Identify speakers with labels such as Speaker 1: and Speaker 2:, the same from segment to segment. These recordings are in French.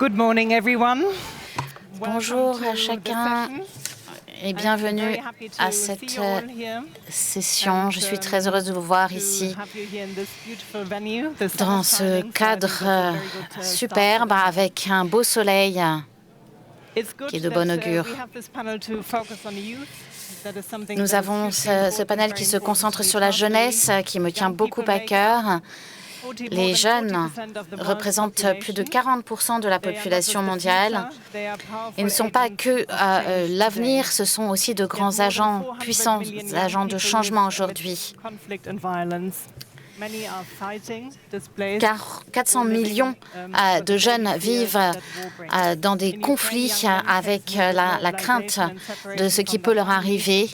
Speaker 1: Good morning, everyone.
Speaker 2: Bonjour à chacun et bienvenue à cette session. Je suis très heureuse de vous voir ici dans ce cadre superbe avec un beau soleil qui est de bon augure. Nous avons ce panel qui se concentre sur la jeunesse, qui me tient beaucoup à cœur. Les jeunes représentent plus de 40% de la population mondiale. Ils ne sont pas que l'avenir, ce sont aussi de grands agents, puissants agents de changement aujourd'hui. Car 400 millions de jeunes vivent dans des conflits avec la crainte de ce qui peut leur arriver.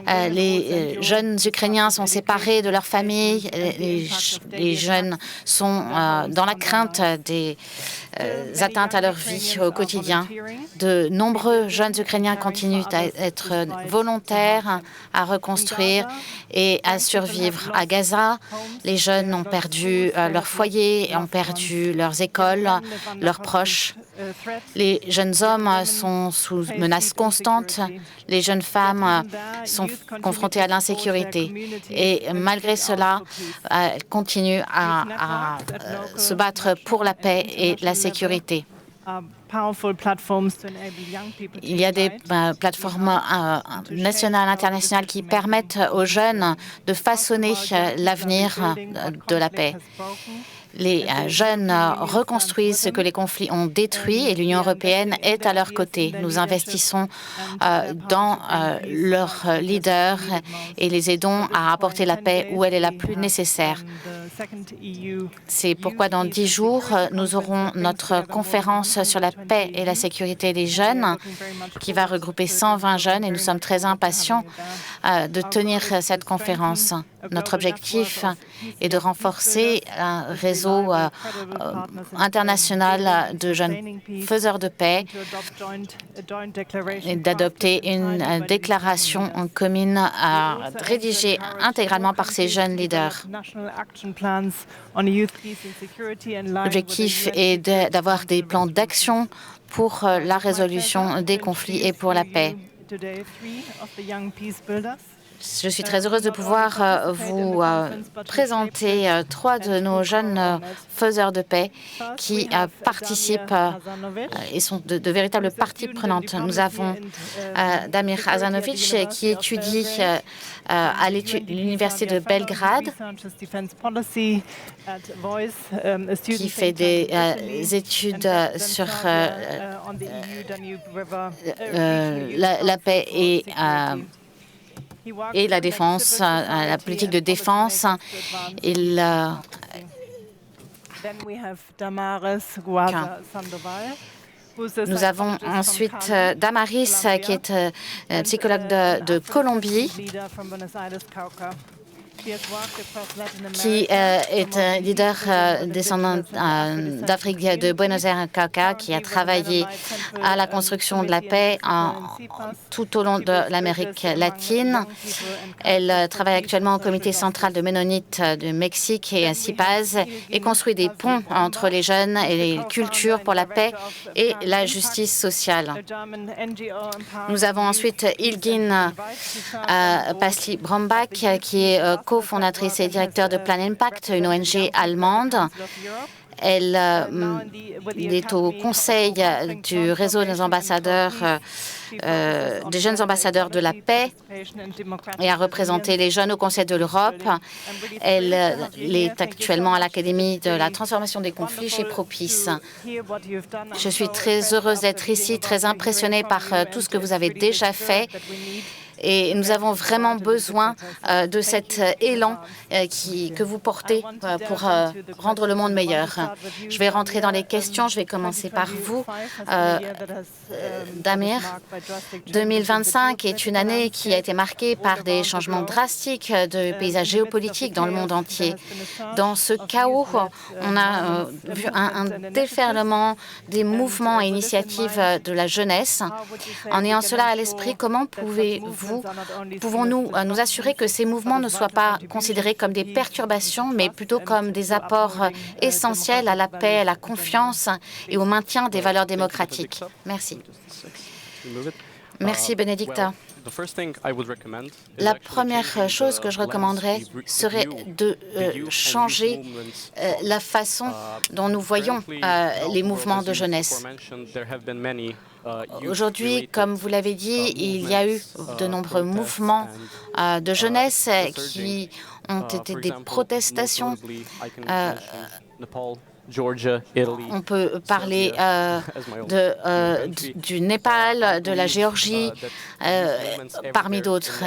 Speaker 2: Les jeunes Ukrainiens sont séparés de leur famille. Les jeunes sont dans la crainte des atteintes à leur vie au quotidien. De nombreux jeunes Ukrainiens continuent à être volontaires, à reconstruire et à survivre. À Gaza, les jeunes ont perdu leur foyer, ont perdu leurs écoles, leurs proches. Les jeunes hommes sont sous menace constante. Les jeunes femmes sont confrontées à l'insécurité. Et malgré cela, elles continuent à se battre pour la paix et la sécurité. Il y a des plateformes nationales, internationales qui permettent aux jeunes de façonner l'avenir de la paix. Les jeunes reconstruisent ce que les conflits ont détruit et l'Union européenne est à leur côté. Nous investissons dans leurs leaders et les aidons à apporter la paix où elle est la plus nécessaire. C'est pourquoi dans 10 jours, nous aurons notre conférence sur la paix et la sécurité des jeunes qui va regrouper 120 jeunes et nous sommes très impatients de tenir cette conférence. Notre objectif est de renforcer un réseau international de jeunes faiseurs de paix et d'adopter une déclaration commune rédigée intégralement par ces jeunes leaders. L'objectif est d'avoir des plans d'action pour la résolution des conflits et pour la paix. Je suis très heureuse de pouvoir vous présenter 3 de nos jeunes faiseurs de paix qui participent et sont de véritables parties prenantes. Nous avons Damir Hasanovic qui étudie à l'Université de Belgrade, qui fait des études sur la paix et la défense, la politique de défense. Nous avons ensuite Damaris, qui est psychologue de Colombie, qui est un leader descendant d'Afrique de Buenos Aires, Cauca, qui a travaillé à la construction de la paix tout au long de l'Amérique latine. Elle travaille actuellement au comité central de Ménonites du Mexique et à CIPAZ et construit des ponts entre les jeunes et les cultures pour la paix et la justice sociale. Nous avons ensuite Ilgin Pasli-Brombach, qui est cofondatrice et directeur de Plan Impact, une ONG allemande. Elle est au conseil du réseau des ambassadeurs, des jeunes ambassadeurs de la paix et a représenté les jeunes au Conseil de l'Europe. Elle est actuellement à l'Académie de la transformation des conflits chez Propice. Je suis très heureuse d'être ici, très impressionnée par tout ce que vous avez déjà fait. Et nous avons vraiment besoin de cet élan que vous portez pour rendre le monde meilleur. Je vais rentrer dans les questions. Je vais commencer par vous, Damir. 2025 est une année qui a été marquée par des changements drastiques de paysage géopolitique dans le monde entier. Dans ce chaos, on a vu un déferlement des mouvements et initiatives de la jeunesse. En ayant cela à l'esprit, comment pouvez-vous pouvons-nous nous assurer que ces mouvements ne soient pas considérés comme des perturbations, mais plutôt comme des apports essentiels à la paix, à la confiance et au maintien des valeurs démocratiques? Merci. Merci, Benedicta. La première chose que je recommanderais serait de changer la façon dont nous voyons les mouvements de jeunesse. Aujourd'hui, comme vous l'avez dit, il y a eu de nombreux mouvements de jeunesse qui ont été des protestations. On peut parler du Népal, de la Géorgie, parmi d'autres.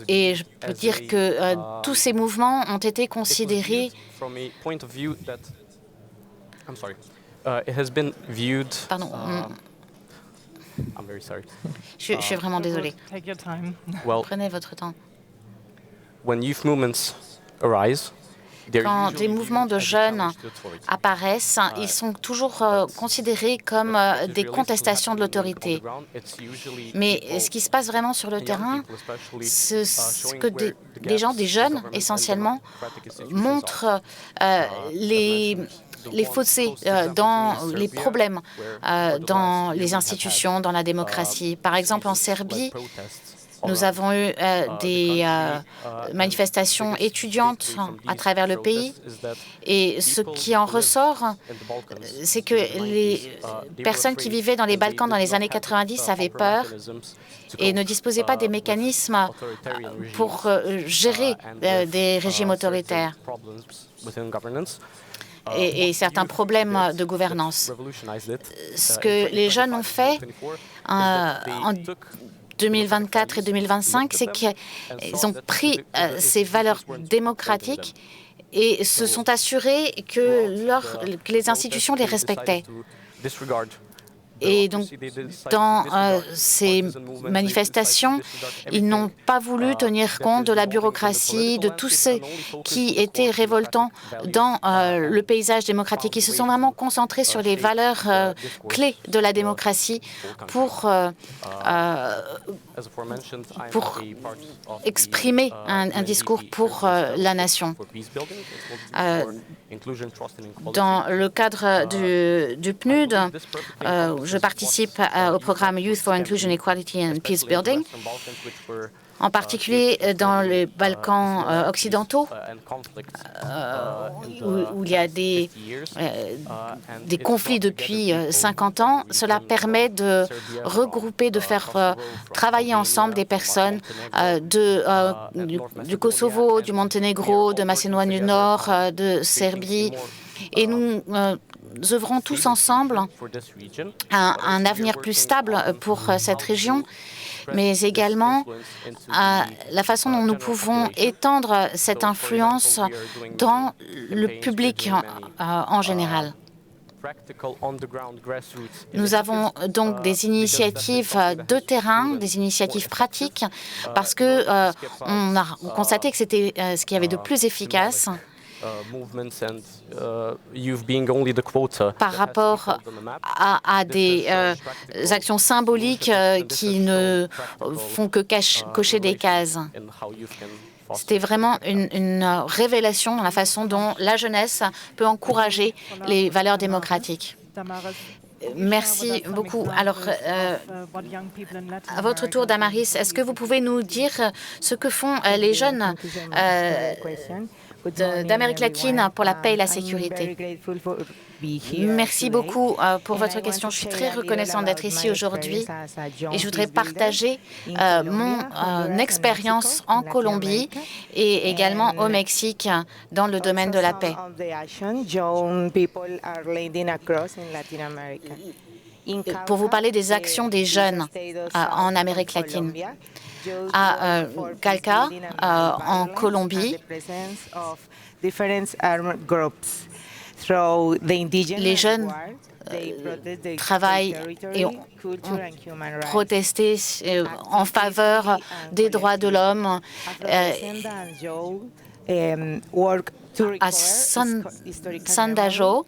Speaker 2: Et je peux dire que tous ces mouvements ont été considérés Pardon. Je suis vraiment désolée. Prenez votre temps. Quand des mouvements de jeunes apparaissent, ils sont toujours considérés comme des contestations de l'autorité. Mais ce qui se passe vraiment sur le terrain, c'est que des jeunes essentiellement, montrent les fossés dans les problèmes dans les institutions, dans la démocratie. Par exemple, en Serbie, nous avons eu des manifestations étudiantes à travers le pays et ce qui en ressort, c'est que les personnes qui vivaient dans les Balkans dans les années 90 avaient peur et ne disposaient pas des mécanismes pour gérer des régimes autoritaires et certains problèmes de gouvernance. Ce que les jeunes ont fait en 2024 et 2025, c'est qu'ils ont pris ces valeurs démocratiques et se sont assurés que les institutions les respectaient. Et donc, dans ces manifestations, ils n'ont pas voulu tenir compte de la bureaucratie, de tout ce qui était révoltant dans le paysage démocratique. Ils se sont vraiment concentrés sur les valeurs clés de la démocratie pour exprimer un discours pour la nation. Dans le cadre du PNUD, je participe au programme Youth for Inclusion, Equality and Peace Building, en particulier dans les Balkans occidentaux, où il y a des conflits depuis 50 ans. Cela permet de regrouper, de faire travailler ensemble des personnes du Kosovo, du Monténégro, de Macédoine du Nord, de Serbie. Et nous œuvrons tous ensemble à un avenir plus stable pour cette région, mais également à la façon dont nous pouvons étendre cette influence dans le public en général. Nous avons donc des initiatives de terrain, des initiatives pratiques, parce que on a constaté que c'était ce qu'il y avait de plus efficace par rapport à des actions symboliques qui ne font que cocher des cases. C'était vraiment une révélation dans la façon dont la jeunesse peut encourager les valeurs démocratiques. Merci beaucoup. Alors, à votre tour, Damaris, est-ce que vous pouvez nous dire ce que font les jeunes d'Amérique latine pour la paix et la sécurité? Merci beaucoup pour votre question. Je suis très reconnaissante d'être ici aujourd'hui et je voudrais partager mon expérience en Colombie et également au Mexique dans le domaine de la paix. Pour vous parler des actions des jeunes en Amérique latine. À Calca, en Colombie, les jeunes travaillent et ont protesté en faveur des droits de l'homme. À Sandajo,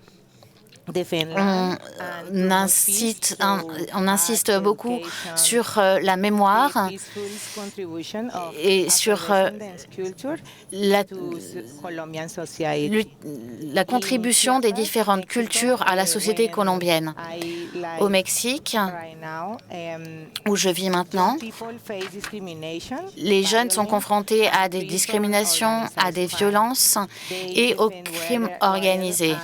Speaker 2: On insiste beaucoup sur la mémoire et sur la contribution des différentes cultures à la société colombienne. Au Mexique, où je vis maintenant, les jeunes sont confrontés à des discriminations, à des violences et au crime organisé.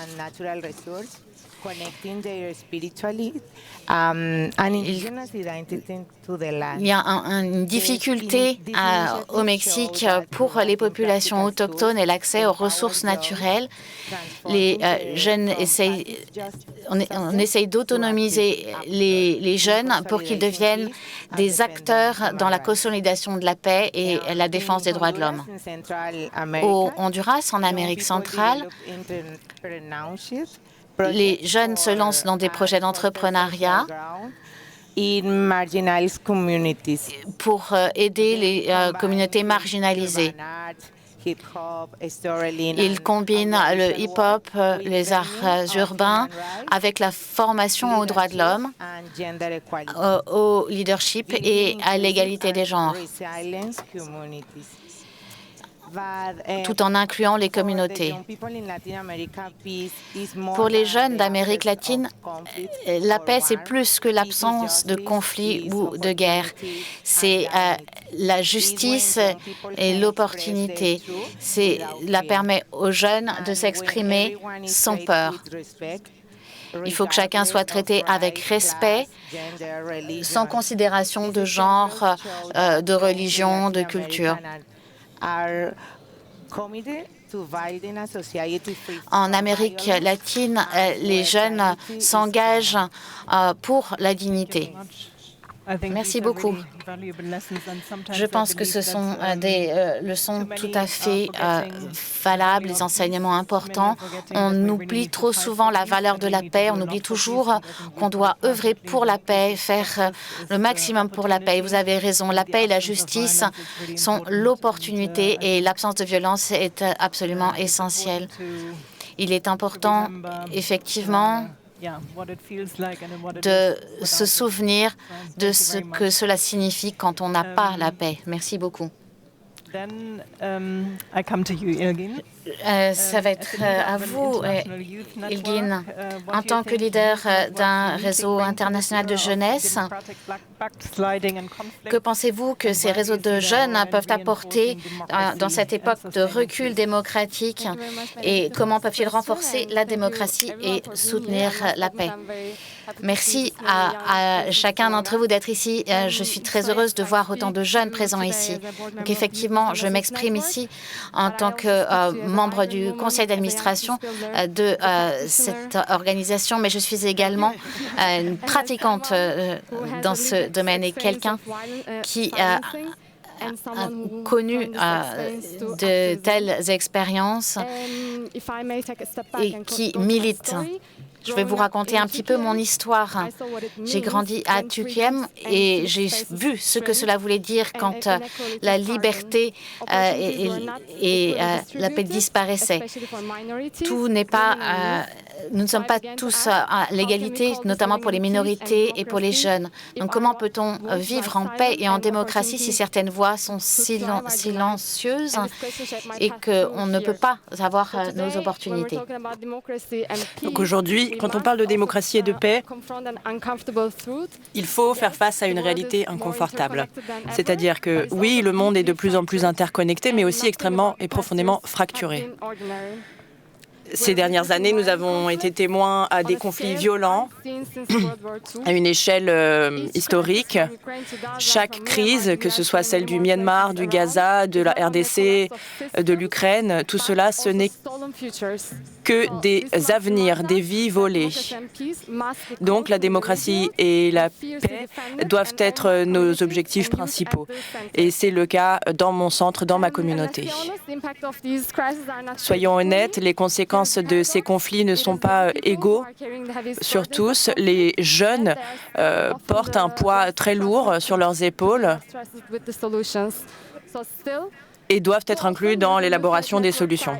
Speaker 2: Il y a une difficulté au Mexique pour les populations autochtones et l'accès aux ressources naturelles. Les jeunes on essaye d'autonomiser les jeunes pour qu'ils deviennent des acteurs dans la consolidation de la paix et la défense des droits de l'homme. Au Honduras, en Amérique centrale, les jeunes se lancent dans des projets d'entrepreneuriat pour aider les communautés marginalisées. Ils combinent le hip-hop, les arts urbains avec la formation aux droits de l'homme, au leadership et à l'égalité des genres, tout en incluant les communautés. Pour les jeunes d'Amérique latine, la paix, c'est plus que l'absence de conflit ou de guerre. C'est la justice et l'opportunité. Cela permet aux jeunes de s'exprimer sans peur. Il faut que chacun soit traité avec respect, sans considération de genre, de religion, de culture. En Amérique latine, les jeunes s'engagent pour la dignité. Merci beaucoup. Je pense que ce sont des leçons tout à fait valables, des enseignements importants. On oublie trop souvent la valeur de la paix. On oublie toujours qu'on doit œuvrer pour la paix, faire le maximum pour la paix. Vous avez raison, la paix et la justice sont l'opportunité et l'absence de violence est absolument essentielle. Il est important, effectivement, de se souvenir de ce que cela signifie quand on n'a pas la paix. Merci beaucoup. Ça va être à vous, Ilgin. En tant que leader d'un réseau international de jeunesse, que pensez-vous que ces réseaux de jeunes peuvent apporter dans cette époque de recul démocratique et comment peuvent-ils renforcer la démocratie et soutenir la paix? Merci à chacun d'entre vous d'être ici. Je suis très heureuse de voir autant de jeunes présents ici. Donc effectivement, je m'exprime ici en tant que membre du conseil d'administration de cette organisation, mais je suis également une pratiquante dans ce domaine et quelqu'un qui a connu de telles expériences et qui milite. Je vais vous raconter un petit peu mon histoire. J'ai grandi à Tuquem et j'ai vu ce que cela voulait dire quand la liberté et la paix disparaissaient. Tout n'est pas... nous ne sommes pas tous à l'égalité, notamment pour les minorités et pour les jeunes. Donc comment peut-on vivre en paix et en démocratie si certaines voix sont silencieuses et qu'on ne peut pas avoir nos opportunités?
Speaker 1: Donc aujourd'hui, quand on parle de démocratie et de paix, il faut faire face à une réalité inconfortable. C'est-à-dire que oui, le monde est de plus en plus interconnecté, mais aussi extrêmement et profondément fracturé. Ces dernières années, nous avons été témoins à des conflits violents à une échelle historique. Chaque crise, que ce soit celle du Myanmar, du Gaza, de la RDC, de l'Ukraine, tout cela, ce n'est que des avenirs, des vies volées. Donc la démocratie et la paix doivent être nos objectifs principaux. Et c'est le cas dans mon centre, dans ma communauté. Soyons honnêtes, les conséquences de ces conflits ne sont pas égaux sur tous. Les jeunes portent un poids très lourd sur leurs épaules. et doivent être inclus dans l'élaboration des solutions.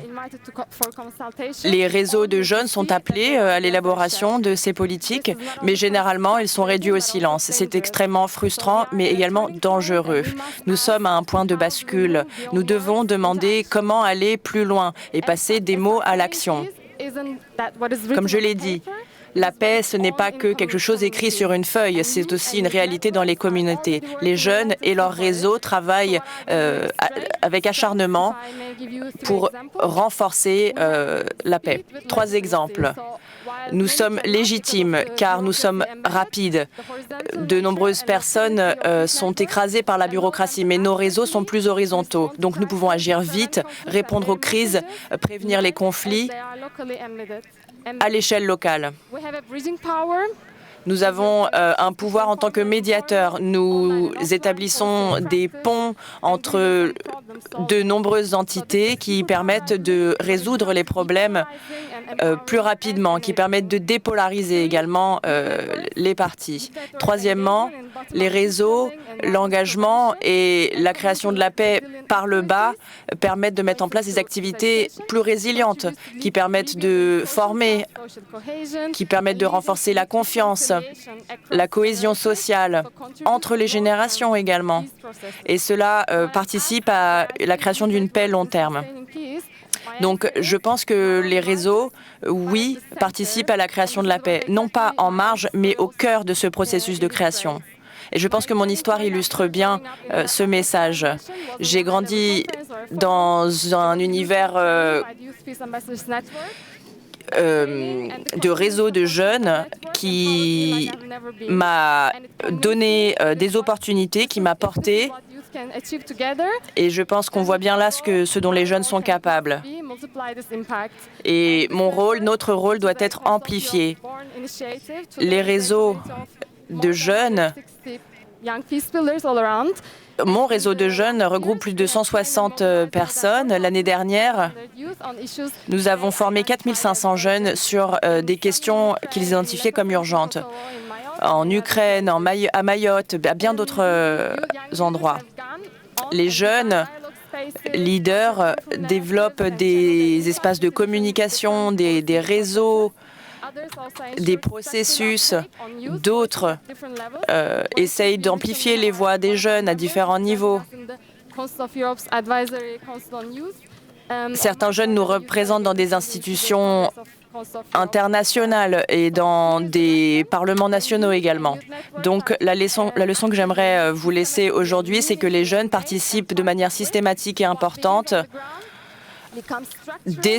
Speaker 1: Les réseaux de jeunes sont appelés à l'élaboration de ces politiques, mais généralement, ils sont réduits au silence. C'est extrêmement frustrant, mais également dangereux. Nous sommes à un point de bascule. Nous devons demander comment aller plus loin et passer des mots à l'action. Comme je l'ai dit, la paix, ce n'est pas que quelque chose écrit sur une feuille, c'est aussi une réalité dans les communautés. Les jeunes et leurs réseaux travaillent avec acharnement pour renforcer la paix. 3 exemples. Nous sommes légitimes car nous sommes rapides. De nombreuses personnes sont écrasées par la bureaucratie, mais nos réseaux sont plus horizontaux. Donc nous pouvons agir vite, répondre aux crises, prévenir les conflits à l'échelle locale. Nous avons un pouvoir en tant que médiateurs. Nous établissons des ponts entre de nombreuses entités qui permettent de résoudre les problèmes plus rapidement, qui permettent de dépolariser également les partis. Troisièmement, les réseaux, l'engagement et la création de la paix par le bas permettent de mettre en place des activités plus résilientes, qui permettent de former, qui permettent de renforcer la confiance, la cohésion sociale entre les générations également. Et cela participe à la création d'une paix long terme. Donc, je pense que les réseaux, oui, participent à la création de la paix, non pas en marge, mais au cœur de ce processus de création. Et je pense que mon histoire illustre bien ce message. J'ai grandi dans un univers de réseau de jeunes qui m'a donné des opportunités, qui m'a porté. Et je pense qu'on voit bien là ce dont les jeunes sont capables. Et notre rôle doit être amplifié. Les réseaux de jeunes, mon réseau de jeunes regroupe plus de 160 personnes. L'année dernière, nous avons formé 4500 jeunes sur des questions qu'ils identifiaient comme urgentes. En Ukraine, à Mayotte, à bien d'autres endroits. Les jeunes leaders développent des espaces de communication, des réseaux, des processus. D'autres essayent d'amplifier les voix des jeunes à différents niveaux. Certains jeunes nous représentent dans des institutions internationales et dans des parlements nationaux également. Donc la leçon que j'aimerais vous laisser aujourd'hui, c'est que les jeunes participent de manière systématique et importante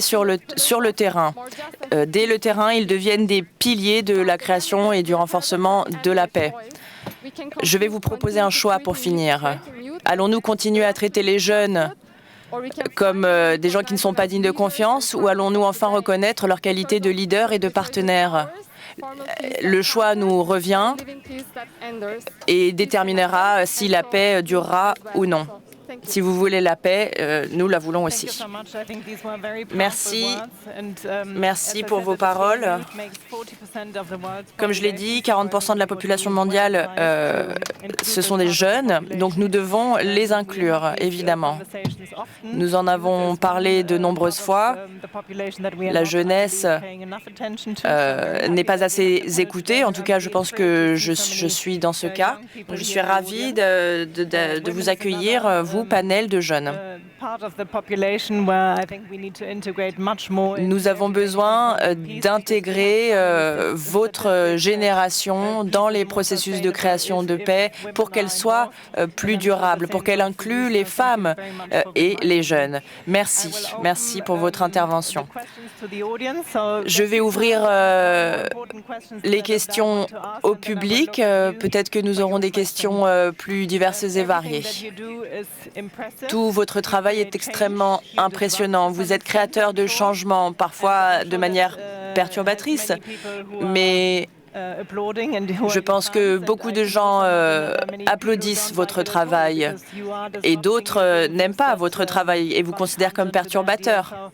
Speaker 1: sur le terrain. Dès le terrain, ils deviennent des piliers de la création et du renforcement de la paix. Je vais vous proposer un choix pour finir. Allons-nous continuer à traiter les jeunes comme des gens qui ne sont pas dignes de confiance, ou allons-nous enfin reconnaître leur qualité de leader et de partenaire? Le choix nous revient et déterminera si la paix durera ou non. Si vous voulez la paix, nous la voulons aussi. Merci. Merci pour vos paroles. Comme je l'ai dit, 40% de la population mondiale, ce sont des jeunes, donc nous devons les inclure, évidemment. Nous en avons parlé de nombreuses fois. La jeunesse n'est pas assez écoutée. En tout cas, je pense que je suis dans ce cas. Je suis ravie de vous accueillir, vous, panel de jeunes. Nous avons besoin d'intégrer votre génération dans les processus de création de paix pour qu'elle soit plus durable, pour qu'elle inclue les femmes et les jeunes. Merci. Merci pour votre intervention. Je vais ouvrir les questions au public. Peut-être que nous aurons des questions plus diverses et variées. Tout votre travail est extrêmement impressionnant. Vous êtes créateur de changements, parfois de manière perturbatrice, mais je pense que beaucoup de gens applaudissent votre travail et d'autres n'aiment pas votre travail et vous considèrent comme perturbateur.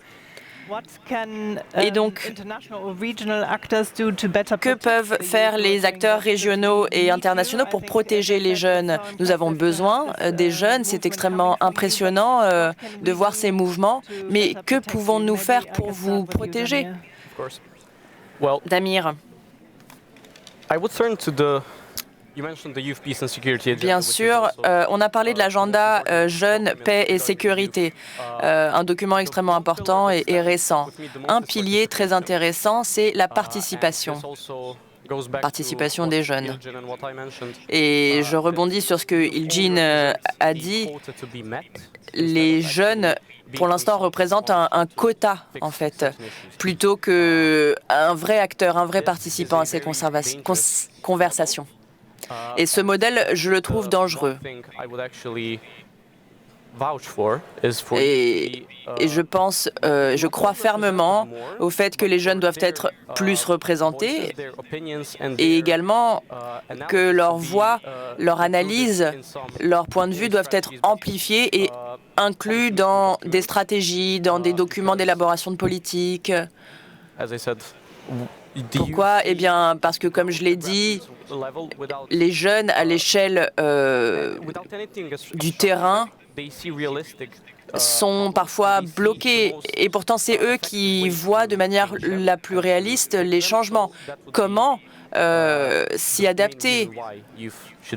Speaker 1: Et donc, que peuvent faire les acteurs régionaux et internationaux pour protéger les jeunes? Nous avons besoin des jeunes. C'est extrêmement impressionnant de voir ces mouvements. Mais que pouvons-nous faire pour vous protéger? Damir. Bien sûr, on a parlé de l'agenda Jeunes, Paix et Sécurité, un document extrêmement important et récent. Un pilier très intéressant, c'est la participation des jeunes. Et je rebondis sur ce que Ilgin a dit. Les jeunes, pour l'instant, représentent un quota, en fait, plutôt qu'un vrai acteur, un vrai participant à ces conversations. Et ce modèle, je le trouve dangereux. Et je crois fermement au fait que les jeunes doivent être plus représentés et également que leur voix, leur analyse, leur point de vue doivent être amplifiés et inclus dans des stratégies, dans des documents d'élaboration de politique. Pourquoi? Eh bien, parce que, comme je l'ai dit, les jeunes à l'échelle du terrain sont parfois bloqués. Et pourtant, c'est eux qui voient de manière la plus réaliste les changements. Comment s'y adapter?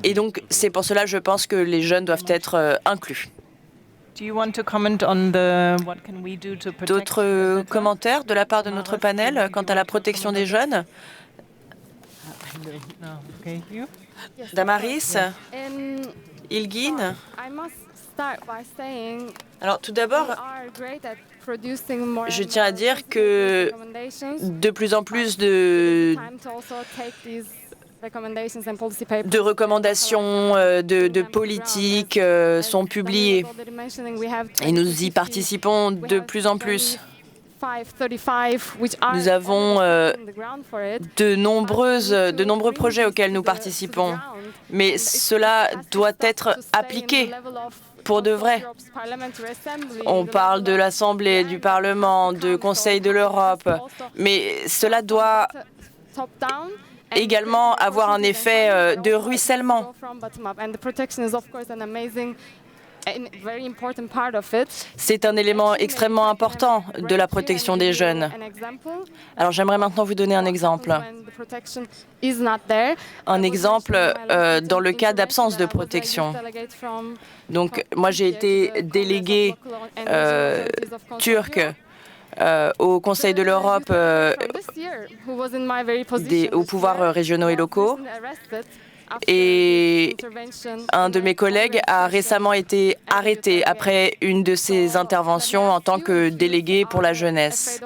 Speaker 1: Et donc, c'est pour cela, je pense que les jeunes doivent être inclus. D'autres commentaires de la part de notre panel quant à la protection des jeunes? Damaris, Ilgin. Alors tout d'abord, je tiens à dire que de plus en plus de recommandations de politique sont publiées et nous y participons de plus en plus. Nous avons de nombreux projets auxquels nous participons, mais cela doit être appliqué pour de vrai. On parle de l'Assemblée, du Parlement, du Conseil de l'Europe, mais cela doit également avoir un effet de ruissellement. C'est un élément extrêmement important de la protection des jeunes. Alors j'aimerais maintenant vous donner un exemple. Un exemple dans le cas d'absence de protection. Donc moi j'ai été déléguée turque au Conseil de l'Europe, aux pouvoirs régionaux et locaux. Et un de mes collègues a récemment été arrêté après une de ses interventions en tant que délégué pour la jeunesse.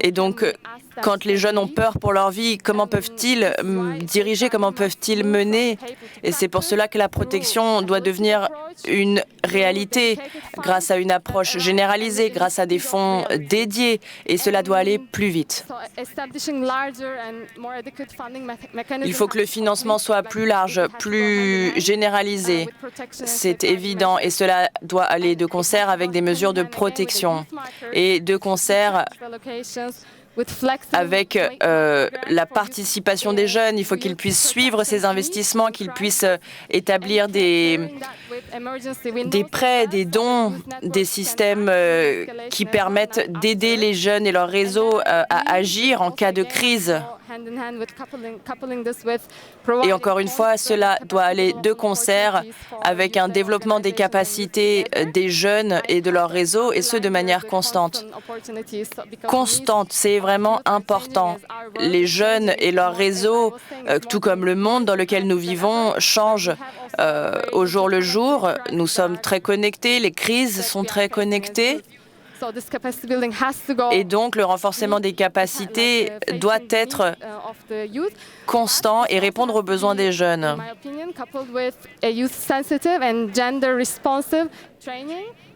Speaker 1: Et donc, quand les jeunes ont peur pour leur vie, comment peuvent-ils diriger, comment peuvent-ils mener? Et c'est pour cela que la protection doit devenir une réalité grâce à une approche généralisée, grâce à des fonds dédiés, et cela doit aller plus vite. Il faut que le financement soit plus large, plus généralisé. C'est évident et cela doit aller de concert avec des mesures de protection et de concert avec la participation des jeunes. Il faut qu'ils puissent suivre ces investissements, qu'ils puissent établir des prêts, des dons, des systèmes qui permettent d'aider les jeunes et leurs réseaux à agir en cas de crise. Et encore une fois, cela doit aller de concert avec un développement des capacités des jeunes et de leur réseau, et ce, de manière constante. Constante, c'est vraiment important. Les jeunes et leur réseau, tout comme le monde dans lequel nous vivons, changent au jour le jour. Nous sommes très connectés, les crises sont très connectées. Et donc, le renforcement des capacités doit être constant et répondre aux besoins des jeunes.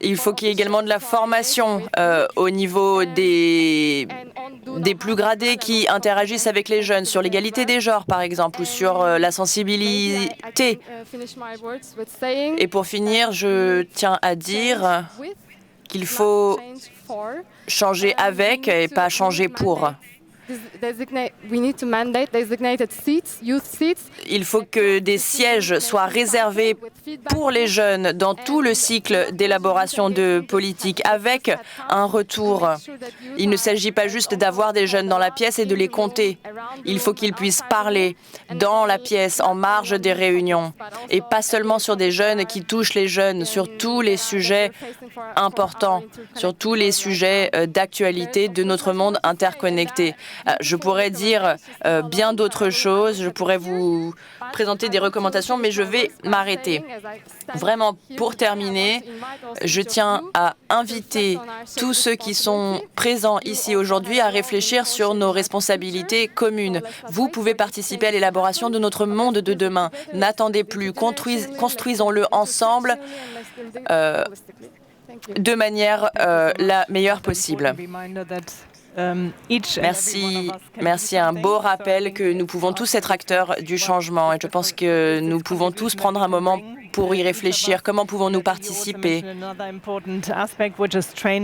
Speaker 1: Il faut qu'il y ait également de la formation au niveau des plus gradés qui interagissent avec les jeunes, sur l'égalité des genres, par exemple, ou sur la sensibilité. Et pour finir, je tiens à dire qu'il faut changer avec et pas changer pour. Il faut que des sièges soient réservés pour les jeunes dans tout le cycle d'élaboration de politique, avec un retour. Il ne s'agit pas juste d'avoir des jeunes dans la pièce et de les compter. Il faut qu'ils puissent parler dans la pièce, en marge des réunions, et pas seulement sur des jeunes qui touchent les jeunes, sur tous les sujets importants, sur tous les sujets d'actualité de notre monde interconnecté. Je pourrais dire bien d'autres choses, je pourrais vous présenter des recommandations, mais je vais m'arrêter. Vraiment, pour terminer, je tiens à inviter tous ceux qui sont présents ici aujourd'hui à réfléchir sur nos responsabilités communes. Vous pouvez participer à l'élaboration de notre monde de demain. N'attendez plus, construisons-le ensemble de manière la meilleure possible. Merci, un beau rappel que nous pouvons tous être acteurs du changement et je pense que nous pouvons tous prendre un moment pour y réfléchir. Comment pouvons-nous participer?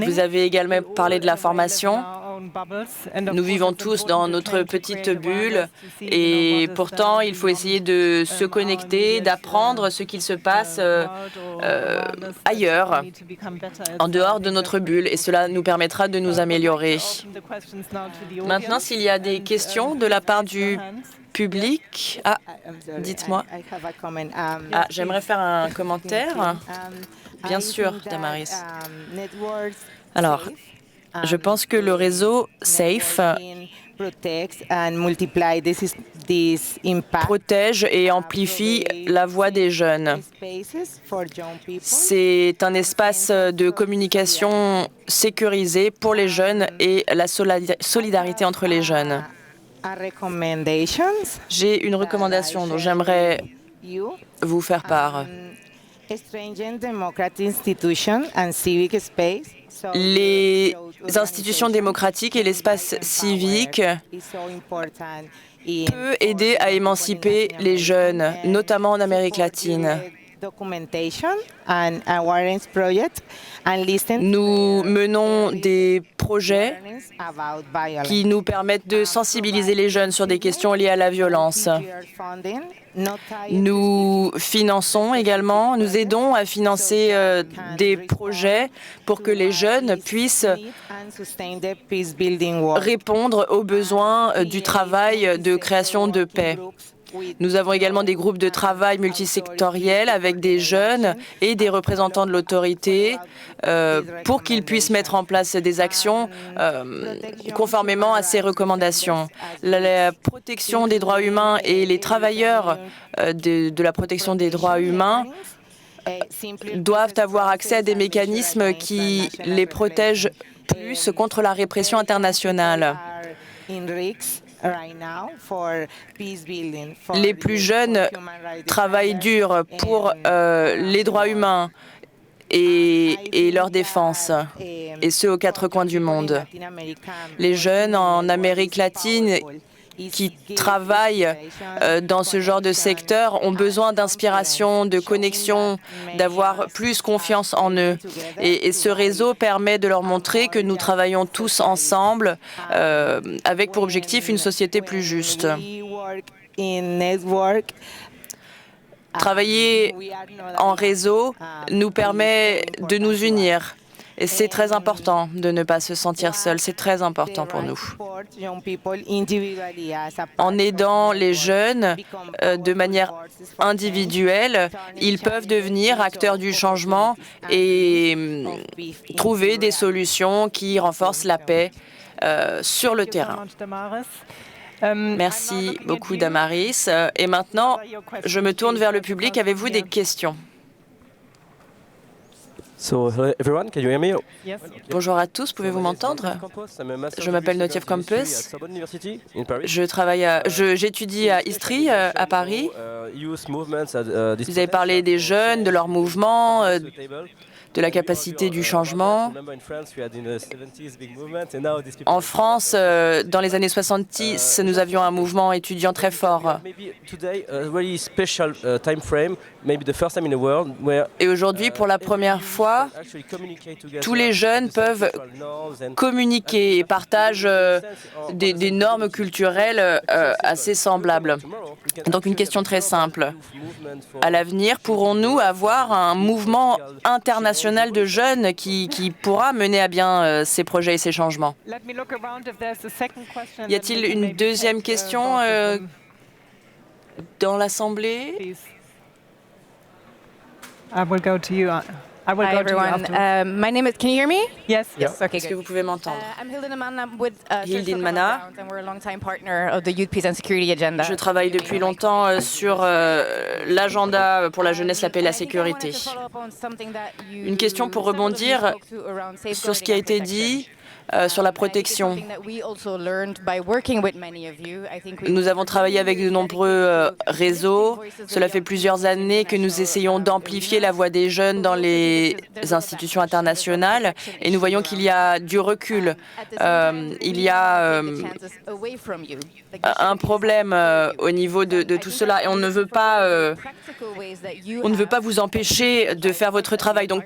Speaker 1: Vous avez également parlé de la formation. Nous vivons tous dans notre petite bulle et pourtant il faut essayer de se connecter, d'apprendre ce qu'il se passe ailleurs, en dehors de notre bulle et cela nous permettra de nous améliorer. Maintenant, s'il y a des questions de la part du public. Dites-moi. J'aimerais faire un commentaire. Bien sûr, Damaris. Alors, je pense que le réseau SAFE protège et amplifie la voix des jeunes. C'est un espace de communication sécurisé pour les jeunes et la solidarité entre les jeunes. J'ai une recommandation dont j'aimerais vous faire part. Les institutions démocratiques et l'espace civique peuvent aider à émanciper les jeunes, notamment en Amérique latine. Nous menons des projets qui nous permettent de sensibiliser les jeunes sur des questions liées à la violence. Nous finançons également, nous aidons à financer des projets pour que les jeunes puissent répondre aux besoins du travail de création de paix. Nous avons également des groupes de travail multisectoriels avec des jeunes et des représentants de l'autorité pour qu'ils puissent mettre en place des actions conformément à ces recommandations. La protection des droits humains et les travailleurs de la protection des droits humains doivent avoir accès à des mécanismes qui les protègent plus contre la répression internationale. Les plus jeunes travaillent dur pour les droits humains et leur défense, et ce aux quatre coins du monde. Les jeunes en Amérique latine qui travaillent dans ce genre de secteur ont besoin d'inspiration, de connexion, d'avoir plus confiance en eux. Et ce réseau permet de leur montrer que nous travaillons tous ensemble avec pour objectif une société plus juste. Travailler en réseau nous permet de nous unir. Et c'est très important de ne pas se sentir seul, c'est très important pour nous. En aidant les jeunes de manière individuelle, ils peuvent devenir acteurs du changement et trouver des solutions qui renforcent la paix sur le terrain. Merci beaucoup, Damaris. Et maintenant, je me tourne vers le public. Avez-vous des questions? Bonjour à tous, pouvez-vous m'entendre? Je m'appelle Notiev Campus. J'étudie à Istrie, à Paris. Vous avez parlé des jeunes, de leur mouvement. de la capacité du changement. En France, dans les années 70, nous avions un mouvement étudiant très fort. Et aujourd'hui, pour la première fois, tous les jeunes peuvent communiquer et partagent des normes culturelles assez semblables. Donc une question très simple. À l'avenir, pourrons-nous avoir un mouvement international de jeunes qui pourra mener à bien ces projets et ces changements? Y a-t-il une deuxième question dans l'Assemblée?
Speaker 3: Hi everyone. My name is. Can you hear me?
Speaker 4: Yes.
Speaker 3: Yes. Okay.
Speaker 1: Est-ce que vous pouvez m'entendre?
Speaker 3: I'm Hildin Manna. I'm with
Speaker 1: Hildin Manna.
Speaker 3: and we're a long-time partner of the Youth Peace and Security Agenda.
Speaker 1: Je travaille depuis longtemps sur l'agenda pour la jeunesse, la paix et la sécurité. Une question pour rebondir sur ce qui a été dit sur la protection. Nous avons travaillé avec de nombreux réseaux. Cela fait plusieurs années que nous essayons d'amplifier la voix des jeunes dans les institutions internationales et nous voyons qu'il y a du recul. Il y a un problème au niveau de tout cela et on ne veut pas vous empêcher de faire votre travail. Donc,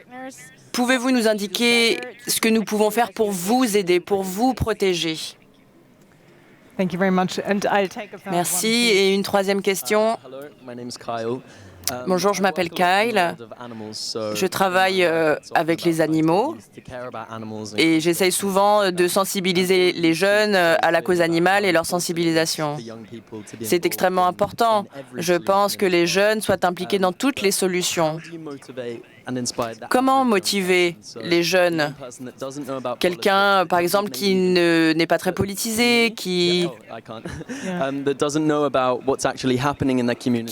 Speaker 1: pouvez-vous nous indiquer ce que nous pouvons faire pour vous aider, pour vous protéger? Merci. Et une troisième question. Bonjour, je m'appelle Kyle. Je travaille avec les animaux et j'essaye souvent de sensibiliser les jeunes à la cause animale et leur sensibilisation. C'est extrêmement important. Je pense que les jeunes soient impliqués dans toutes les solutions. Comment motiver les jeunes? Quelqu'un, par exemple, qui n'est pas très politisé, qui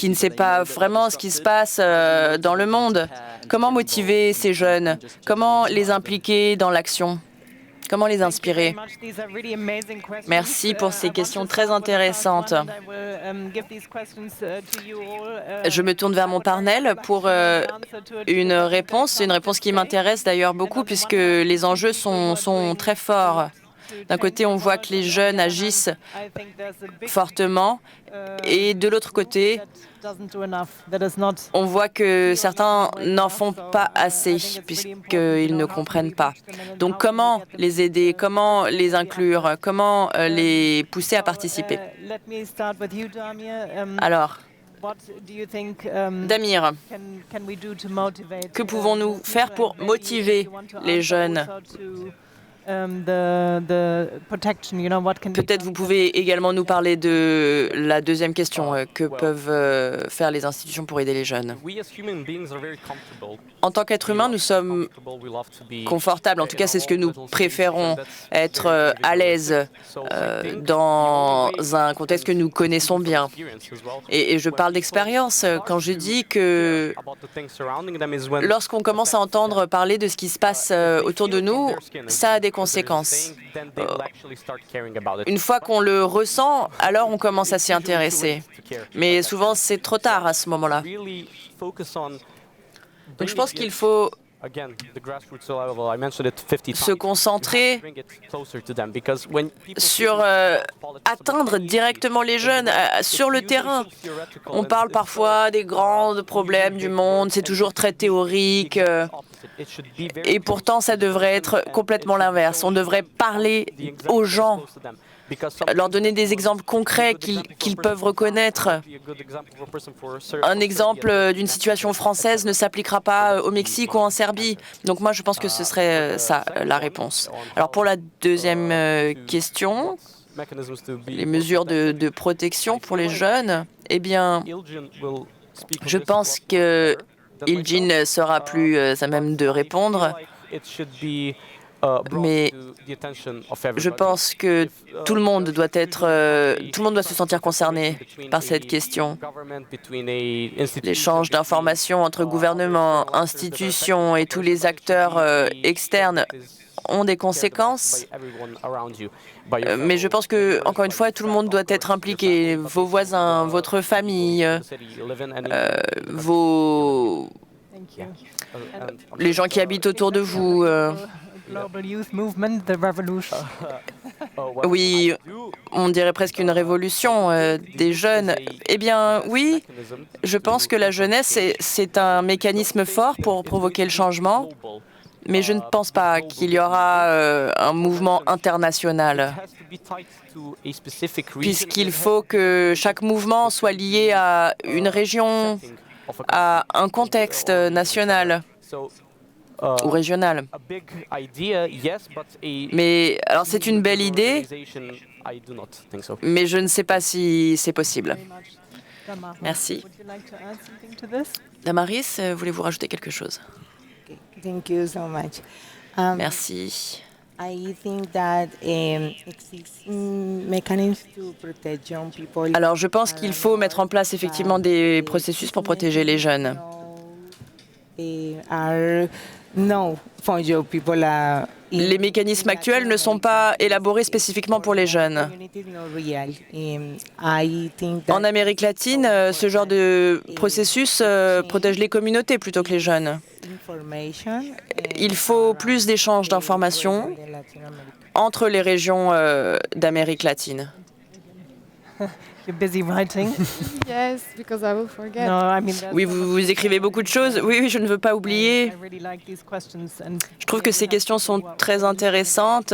Speaker 1: ne sait pas vraiment ce qui se passe dans le monde. Comment motiver ces jeunes? Comment les impliquer dans l'action? Comment les inspirer? Merci pour ces questions très intéressantes. Je me tourne vers mon panel pour une réponse qui m'intéresse d'ailleurs beaucoup puisque les enjeux sont très forts. D'un côté, on voit que les jeunes agissent fortement et de l'autre côté, on voit que certains n'en font pas assez puisqu'ils ne comprennent pas. Donc comment les aider, comment les inclure, comment les pousser à participer? Alors, Damir, que pouvons-nous faire pour motiver les jeunes? Peut-être vous pouvez également nous parler de la deuxième question, que peuvent faire les institutions pour aider les jeunes. En tant qu'être humain, nous sommes confortables, en tout cas c'est ce que nous préférons, être à l'aise dans un contexte que nous connaissons bien. Et je parle d'expérience quand je dis que lorsqu'on commence à entendre parler de ce qui se passe autour de nous, ça a des conséquences. Une fois qu'on le ressent, alors on commence à s'y intéresser. Mais souvent, c'est trop tard à ce moment-là. Donc je pense qu'il faut se concentrer sur atteindre directement les jeunes sur le terrain. On parle parfois des grands problèmes du monde, c'est toujours très théorique. Et pourtant, ça devrait être complètement l'inverse. On devrait parler aux gens, leur donner des exemples concrets qu'ils peuvent reconnaître. Un exemple d'une situation française ne s'appliquera pas au Mexique ou en Serbie. Donc moi, je pense que ce serait ça, la réponse. Alors pour la deuxième question, les mesures de protection pour les jeunes, eh bien, je pense que Ilgin sera plus à même de répondre. Mais je pense que tout le monde doit se sentir concerné par cette question. L'échange d'informations entre gouvernements, institutions et tous les acteurs externes ont des conséquences. Mais je pense que, encore une fois, tout le monde doit être impliqué. Vos voisins, votre famille, vos Les gens qui habitent autour de vous. Oui, on dirait presque une révolution des jeunes. Eh bien, oui, je pense que la jeunesse, c'est un mécanisme fort pour provoquer le changement, mais je ne pense pas qu'il y aura un mouvement international, puisqu'il faut que chaque mouvement soit lié à une région, à un contexte national ou régional. Mais alors c'est une belle idée, mais je ne sais pas si c'est possible. Merci. Damaris, voulez-vous rajouter quelque chose? Merci. Alors, je pense qu'il faut mettre en place effectivement des processus pour protéger les jeunes. Les mécanismes actuels ne sont pas élaborés spécifiquement pour les jeunes. En Amérique latine, ce genre de processus protège les communautés plutôt que les jeunes. Il faut plus d'échanges d'informations entre les régions d'Amérique latine. Oui, vous écrivez beaucoup de choses. Oui, je ne veux pas oublier. Je trouve que ces questions sont très intéressantes,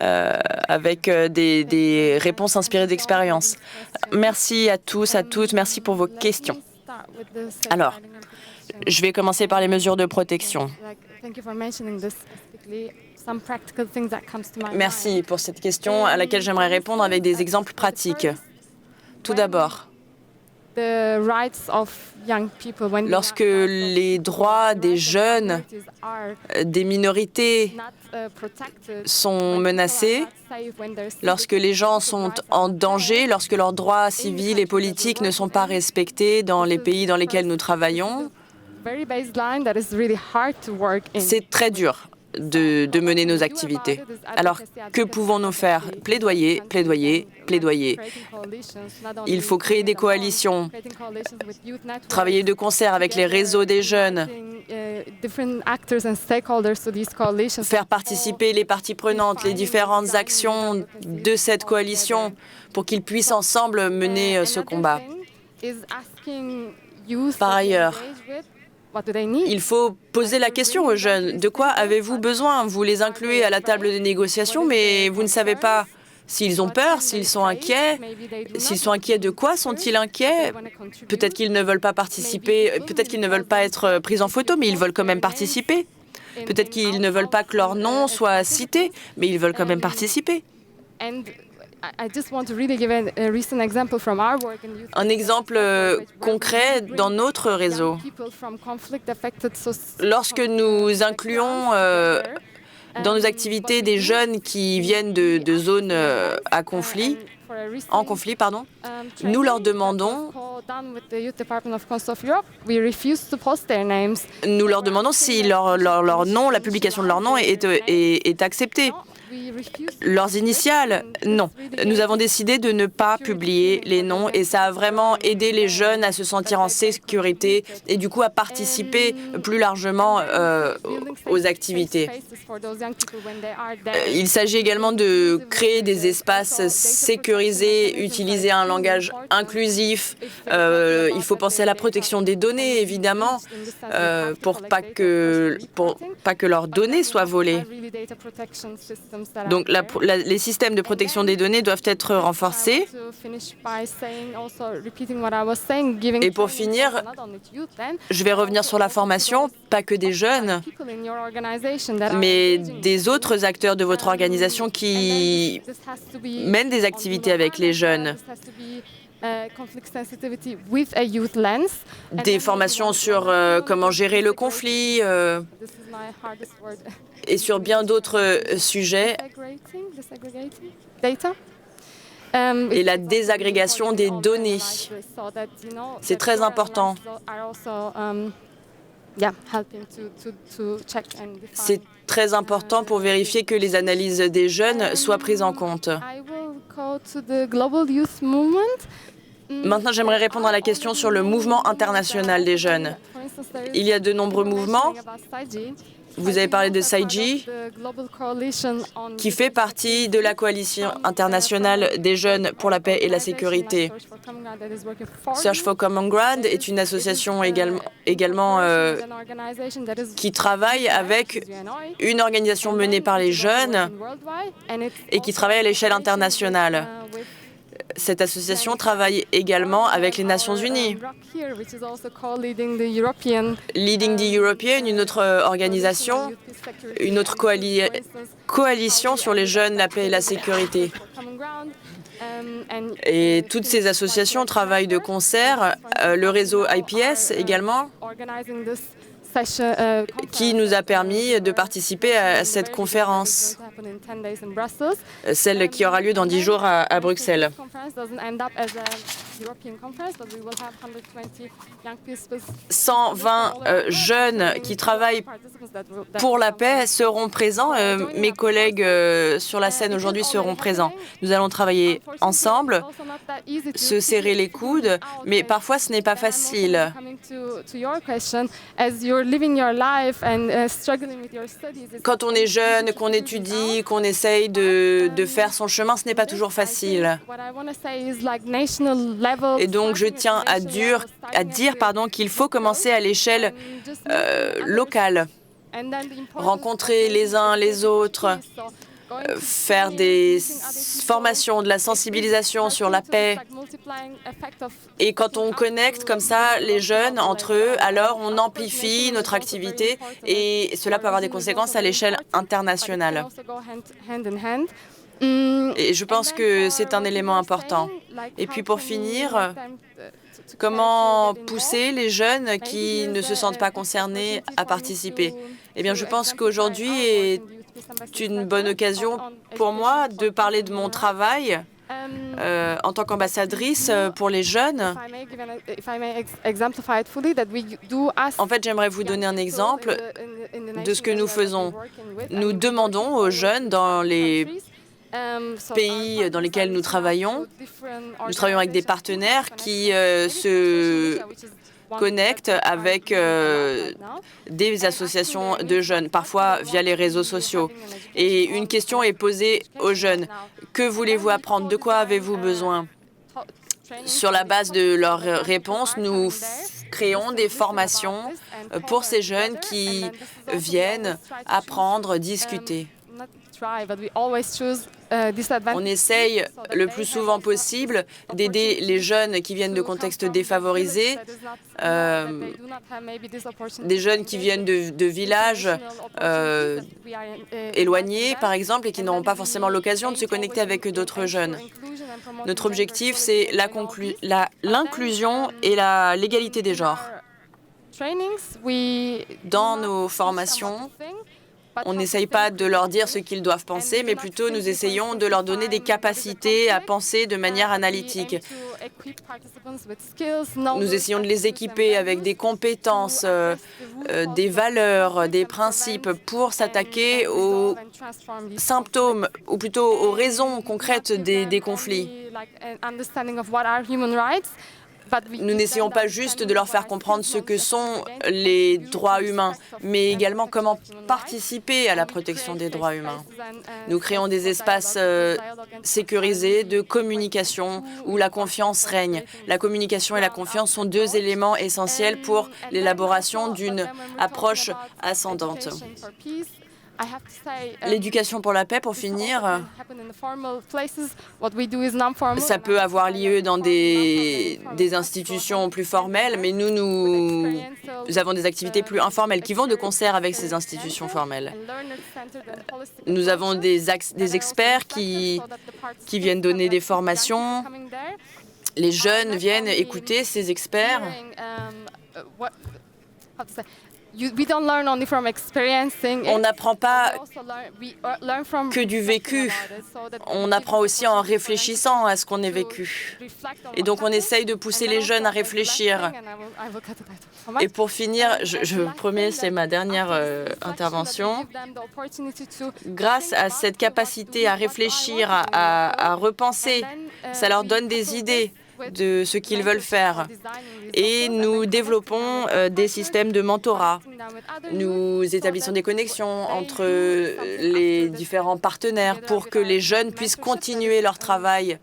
Speaker 1: avec des réponses inspirées d'expérience. Merci à tous, à toutes. Merci pour vos questions. Alors, je vais commencer par les mesures de protection. Merci pour cette question à laquelle j'aimerais répondre avec des exemples pratiques. Tout d'abord, lorsque les droits des jeunes, des minorités sont menacés, lorsque les gens sont en danger, lorsque leurs droits civils et politiques ne sont pas respectés dans les pays dans lesquels nous travaillons, c'est très dur de mener nos activités. Alors, que pouvons-nous faire? Plaidoyer, plaidoyer, plaidoyer. Il faut créer des coalitions, travailler de concert avec les réseaux des jeunes, faire participer les parties prenantes, les différentes actions de cette coalition pour qu'ils puissent ensemble mener ce combat. Par ailleurs, il faut poser la question aux jeunes. De quoi avez-vous besoin? Vous les incluez à la table des négociations, mais vous ne savez pas s'ils ont peur, s'ils sont inquiets. S'ils sont inquiets, de quoi sont-ils inquiets? Peut-être qu'ils ne veulent pas participer, peut-être qu'ils ne veulent pas être pris en photo, mais ils veulent quand même participer. Peut-être qu'ils ne veulent pas que leur nom soit cité, mais ils veulent quand même participer. Un exemple concret dans notre réseau. Lorsque nous incluons dans nos activités des jeunes qui viennent de zones en conflit, nous leur demandons si leur nom, la publication de leur nom est acceptée. Leurs initiales, non. Nous avons décidé de ne pas publier les noms et ça a vraiment aidé les jeunes à se sentir en sécurité et du coup à participer plus largement aux activités. Il s'agit également de créer des espaces sécurisés, utiliser un langage inclusif. Il faut penser à la protection des données, évidemment, pour pas que leurs données soient volées. Donc les systèmes de protection des données doivent être renforcés. Et pour finir, je vais revenir sur la formation, pas que des jeunes, mais des autres acteurs de votre organisation qui mènent des activités avec les jeunes. Des formations sur comment gérer le conflit et sur bien d'autres sujets. Et la désagrégation des données. C'est très important. C'est très important pour vérifier que les analyses des jeunes soient prises en compte. Maintenant, j'aimerais répondre à la question sur le mouvement international des jeunes. Il y a de nombreux mouvements. Vous avez parlé de SAIG, qui fait partie de la coalition internationale des jeunes pour la paix et la sécurité. Search for Common Ground est une association également qui travaille avec une organisation menée par les jeunes et qui travaille à l'échelle internationale. Cette association travaille également avec les Nations Unies. Leading the European, une autre organisation, une autre coalition sur les jeunes, la paix et la sécurité. Et toutes ces associations travaillent de concert. Le réseau IPS également, qui nous a permis de participer à cette conférence, celle qui aura lieu dans 10 jours à Bruxelles. 120 jeunes qui travaillent pour la paix seront présents. Mes collègues sur la scène aujourd'hui seront présents. Nous allons travailler ensemble, se serrer les coudes, mais parfois ce n'est pas facile. Quand on est jeune, qu'on étudie, qu'on essaye de faire son chemin, ce n'est pas toujours facile. Et donc, je tiens à dire qu'il faut commencer à l'échelle locale, rencontrer les uns les autres, faire des formations, de la sensibilisation sur la paix. Et quand on connecte comme ça les jeunes entre eux, alors on amplifie notre activité et cela peut avoir des conséquences à l'échelle internationale. Et je pense que c'est un élément important. Et puis pour finir, comment pousser les jeunes qui ne se sentent pas concernés à participer? Eh bien, je pense qu'aujourd'hui est une bonne occasion pour moi de parler de mon travail en tant qu'ambassadrice pour les jeunes. En fait, j'aimerais vous donner un exemple de ce que nous faisons. Nous demandons aux jeunes dans les pays dans lesquels nous travaillons avec des partenaires qui se connectent avec des associations de jeunes, parfois via les réseaux sociaux. Et une question est posée aux jeunes. Que voulez-vous apprendre? De quoi avez-vous besoin? Sur la base de leurs réponses, nous créons des formations pour ces jeunes qui viennent apprendre, discuter. On essaye le plus souvent possible d'aider les jeunes qui viennent de contextes défavorisés, des jeunes qui viennent de villages éloignés, par exemple, et qui n'auront pas forcément l'occasion de se connecter avec d'autres jeunes. Notre objectif, c'est l'inclusion et l'égalité des genres. Dans nos formations, on n'essaye pas de leur dire ce qu'ils doivent penser, mais plutôt nous essayons de leur donner des capacités à penser de manière analytique. Nous essayons de les équiper avec des compétences, des valeurs, des principes pour s'attaquer aux symptômes, ou plutôt aux raisons concrètes des conflits. Nous n'essayons pas juste de leur faire comprendre ce que sont les droits humains, mais également comment participer à la protection des droits humains. Nous créons des espaces sécurisés de communication où la confiance règne. La communication et la confiance sont deux éléments essentiels pour l'élaboration d'une approche ascendante. L'éducation pour la paix, pour finir, ça peut avoir lieu dans des institutions plus formelles, mais nous avons des activités plus informelles qui vont de concert avec ces institutions formelles. Nous avons des experts qui viennent donner des formations. Les jeunes viennent écouter ces experts. On n'apprend pas que du vécu, on apprend aussi en réfléchissant à ce qu'on a vécu. Et donc on essaye de pousser les jeunes à réfléchir. Et pour finir, je promets, c'est ma dernière intervention. Grâce à cette capacité à réfléchir, à repenser, ça leur donne des idées. de ce qu'ils veulent faire. Et nous développons des systèmes de mentorat. Nous établissons des connexions entre les différents partenaires pour que les jeunes puissent continuer leur travail,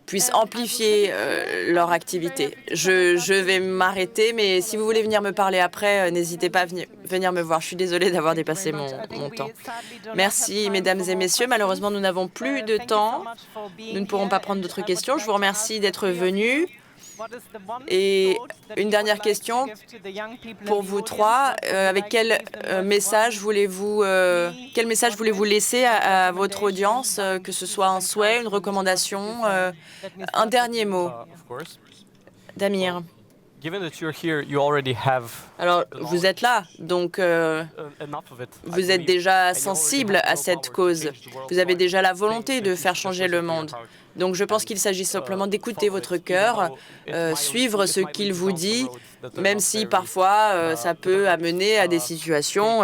Speaker 1: puissent amplifier leur activité. Je vais m'arrêter, mais si vous voulez venir me parler après, n'hésitez pas à venir me voir. Je suis désolée d'avoir dépassé mon temps. Merci, mesdames et messieurs. Malheureusement, nous n'avons plus de temps. Nous ne pourrons pas prendre d'autres questions. Je vous remercie d'être venus. Et une dernière question pour vous trois. Avec quel message voulez-vous laisser à votre audience, que ce soit un souhait, une recommandation, un dernier mot? Damir. Alors, vous êtes là, donc vous êtes déjà sensible à cette cause. Vous avez déjà la volonté de faire changer le monde. Donc, je pense qu'il s'agit simplement d'écouter votre cœur, suivre ce qu'il vous dit, même si parfois ça peut amener à des situations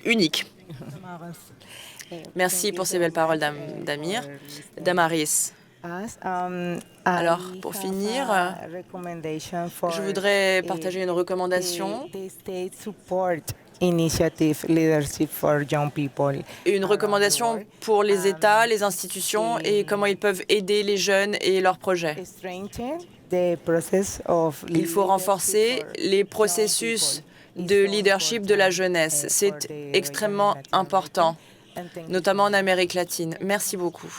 Speaker 1: uniques. Merci pour ces belles paroles, Damir. Damaris. Alors, pour finir, je voudrais partager une recommandation. Une recommandation pour les États, les institutions et comment ils peuvent aider les jeunes et leurs projets. Il faut renforcer les processus de leadership de la jeunesse. C'est extrêmement important, notamment en Amérique latine. Merci beaucoup.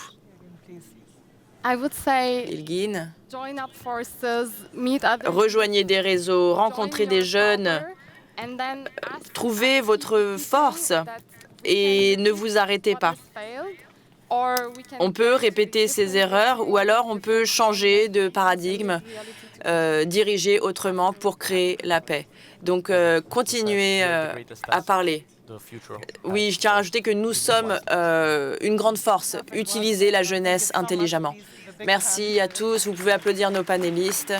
Speaker 1: Ilgin, rejoignez des réseaux, rencontrez des jeunes, trouvez votre force et ne vous arrêtez pas. On peut répéter ses erreurs ou alors on peut changer de paradigme, diriger autrement pour créer la paix. Donc, continuez à parler. Oui, je tiens à rajouter que nous sommes une grande force. Utilisez la jeunesse intelligemment. Merci à tous. Vous pouvez applaudir nos panélistes.